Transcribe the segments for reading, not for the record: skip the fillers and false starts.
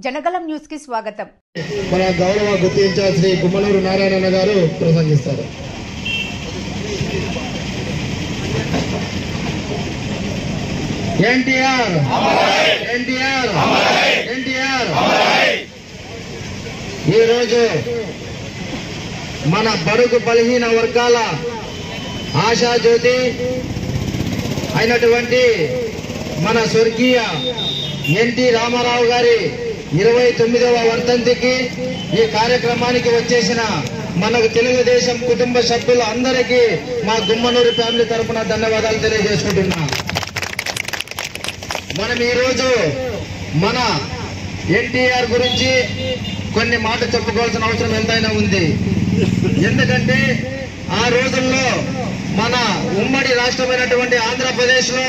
Janagalam news కి స్వాగతం. మన గౌరవ గుత్తి ఇన్ఛార్జ్ శ్రీ గుమ్మనూరు నారాయణ గారు ప్రసంగిస్తారు. ఎన్టీఆర్ ఎన్టీఆర్ ఎన్టీఆర్. ఈరోజు మన బడుగు బలహీన వర్గాల ఆశాజ్యోతి అయినటువంటి మన స్వర్గీయ ఎన్టీ రామారావు గారి 29వ వర్ధంతికి ఈ కార్యక్రమానికి వచ్చేసిన మనకు తెలుగుదేశం కుటుంబ సభ్యులు అందరికీ మా గుమ్మనూరు ఫ్యామిలీ తరఫున ధన్యవాదాలు తెలియజేసుకుంటున్నా. మనం ఈరోజు మన ఎన్టీఆర్ గురించి కొన్ని మాటలు చెప్పుకోవాల్సిన అవసరం ఎంతైనా ఉంది. ఎందుకంటే ఆ రోజుల్లో మన ఉమ్మడి రాష్ట్రమైనటువంటి ఆంధ్రప్రదేశ్ లో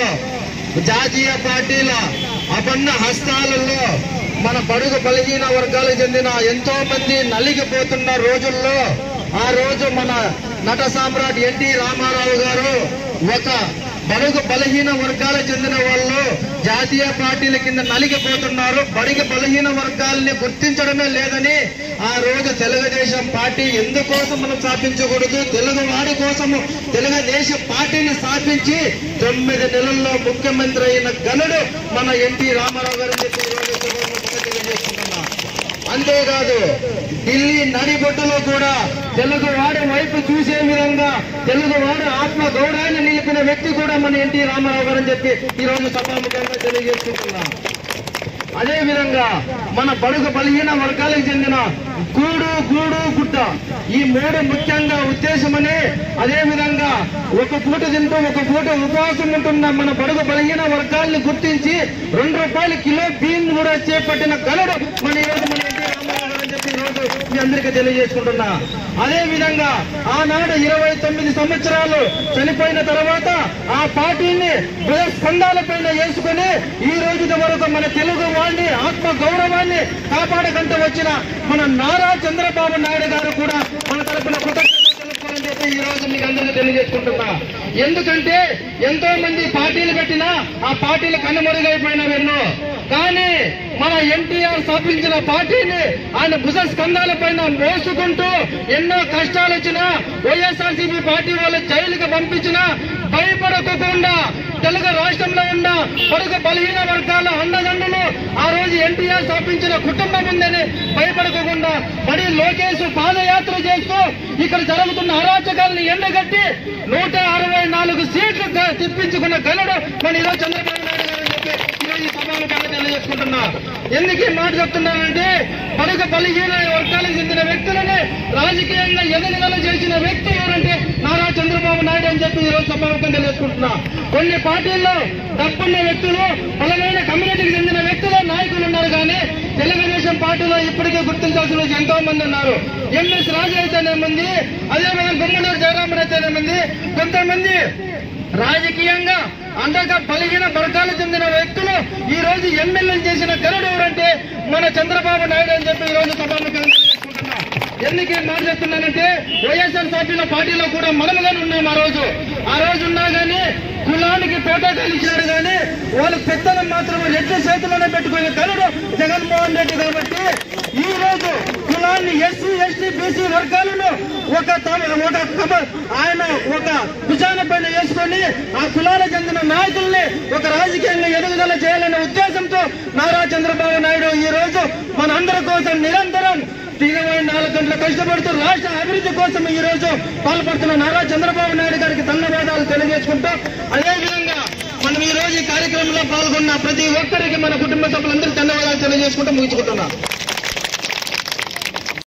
జాతీయ పార్టీల అపన్న హస్తాలలో మన బడుగు బలహీన వర్గాలకు చెందిన ఎంతో మంది నలిగిపోతున్న రోజుల్లో ఆ రోజు మన నట సామ్రాట్ ఎన్టీ రామారావు గారు ఒక బడుగు బలహీన వర్గాలకు చెందిన వాళ్ళు జాతీయ పార్టీల కింద నలిగిపోతున్నారు, బడుగు బలహీన వర్గాలని గుర్తించడమే లేదని ఆ రోజు తెలుగుదేశం పార్టీ ఎందుకోసం మనం స్థాపించకూడదు, తెలుగు వాడి కోసము తెలుగుదేశం పార్టీని స్థాపించి 9 నెలల్లో ముఖ్యమంత్రి అయిన ఘనుడు మన ఎన్టీ రామారావు గారు చెప్పి తెలియజేసుకుంటున్నా. అంతేకాదు ఢిల్లీ నడిబొట్టులో కూడా తెలుగు వాడి వైపు చూసే విధంగా తెలుగు వాడి ఆత్మ గౌరవాన్ని నిలిపిన వ్యక్తి కూడా మన ఎన్టీ రామారావు గారు అని చెప్పి ఈ రోజు సభాముఖంగా తెలియజేసుకుంటున్నా. అదే విధంగా మన బడుగు బలహీన వర్గాలకు చెందిన గూడు గూడు గుడ్డ ఈ 3 ముఖ్యంగా ఉద్దేశమని, అదే విధంగా ఒక పూట తింటూ ఒక పూట ఉపవాసం ఉంటున్న మన బడుగు బలహీన వర్గాల్ని గుర్తించి 2 రూపాయల కిలో బియ్యం కూడా చేపట్టిన గనుడు మన ఈరోజు మన ఎన్టీ రామారావు గారు అని చెప్పి ఈరోజు మీ అందరికీ తెలియజేసుకుంటున్నా. అదే విధంగా ఆనాడు 29 సంవత్సరాలు చనిపోయిన తర్వాత ఆ పార్టీని స్కంధాల పైన వేసుకుని ఈ రోజు వరకు మన తెలుగు వాడిని ఆత్మ గౌరవాన్ని కాపాడకంటూ వచ్చిన మన నారా చంద్రబాబు నాయుడు గారు కూడా మన తరపున కృతజ్ఞతలు తెలుపుకోవాలని చెప్పి ఈ రోజు మీకు అందరికీ తెలియజేసుకుంటున్నా. ఎందుకంటే ఎంతో మంది పార్టీలు పెట్టినా ఆ పార్టీలు కనుమరుగైపోయినవెన్నో, కానీ మన ఎన్టీఆర్ స్థాపించిన పార్టీని ఆయన భుజ స్కంధాల పైన మోసుకుంటూ ఎన్నో కష్టాలు వచ్చినా వైఎస్ఆర్సీపీ పార్టీ వాళ్ళు జైలుకి పంపించినా భయపడకుండా తెలుగు రాష్ట్రంలో ఉన్న బడుగు బలహీన వర్గాల అండదండలు ఆ రోజు ఎన్టీఆర్ స్థాపించిన కుటుంబం ఉందని భయపడకుండా బడి లోకేష్ పాదయాత్ర చేస్తూ ఇక్కడ జరుగుతున్న అరాచకాలను ఎండగట్టి 164 సీట్లు తెప్పించుకున్న ఘనుడు మన ఈరోజు చంద్రబాబు నాయుడు గారు అని చెప్పి ఈరోజు ఈ సభాముఖంగా తెలియజేసుకుంటున్నా. ఎందుకు ఈ మాట చెప్తున్నానంటే బడుగు బలహీన వర్గాలకు చెందిన వ్యక్తులని రాజకీయంగా ఎదగల చేసిన వ్యక్తి ఎవరంటే నారా చంద్రబాబు నాయుడు అని చెప్పి ఈరోజు సభాముఖంగా తెలియజేసుకుంటున్నా. కొన్ని పార్టీల్లో డబ్బున్న వ్యక్తులు, బలమైన కమ్యూనిటీకి చెందిన వ్యక్తులు నాయకులు ఉన్నారు, కానీ తెలుగుదేశం పార్టీలో ఇప్పటికే గుర్తించాల్సిన ఎంతో మంది ఉన్నారు. ఎంఎస్ రాజు అయితేనేమంది, అదేవిధంగా గుమ్మనూరు జయరామన్ అయితేనేమంది, కొంతమంది రాజకీయంగా అంతగా బలహీన వర్గాలకు చెందిన వ్యక్తులు ఈ రోజు ఎమ్మెల్యేలు చేసిన ఘనుడు ఎవరంటే మన చంద్రబాబు నాయుడు అని చెప్పి ఈ రోజు సభాముఖంగా తెలియజేసుకుంటున్నా. ఎందుకు మాట చెప్తున్నానంటే వైఎస్ఆర్ పార్టీలో కూడా మనముగానే ఉన్నాం. ఆ రోజు ఉన్నా కానీ కులానికి పోటాకాలు ఇచ్చినారు, కానీ వాళ్ళ పెద్దలు మాత్రం రెడ్డి చేతుల్లోనే పెట్టుకునే ఘనుడు జగన్మోహన్ రెడ్డి. కాబట్టి ఈ రోజు కులాన్ని ఎస్సీ ఎస్టీ బీసీ వర్గాలను ఆయన ఒక భుజాన పైన వేసుకొని ఆ కులాలకు చెందిన నాయకుల్ని ఒక రాజకీయంగా ఎదుగుదల చేయాలనే ఉద్దేశంతో నారా చంద్రబాబు నాయుడు ఈ రోజు మన అందరి కోసం నిరంతరం 24 గంటలు కష్టపడుతూ రాష్ట్ర అభివృద్ధి కోసం ఈ రోజు పాల్పడుతున్న నారా చంద్రబాబు నాయుడు గారికి ధన్యవాదాలు తెలియజేసుకుంటూ, అదేవిధంగా మనం ఈ రోజు ఈ కార్యక్రమంలో పాల్గొన్న ప్రతి ఒక్కరికి మన కుటుంబ సభ్యులందరికీ ధన్యవాదాలు తెలియజేసుకుంటూ ముగించుకుంటున్నాం.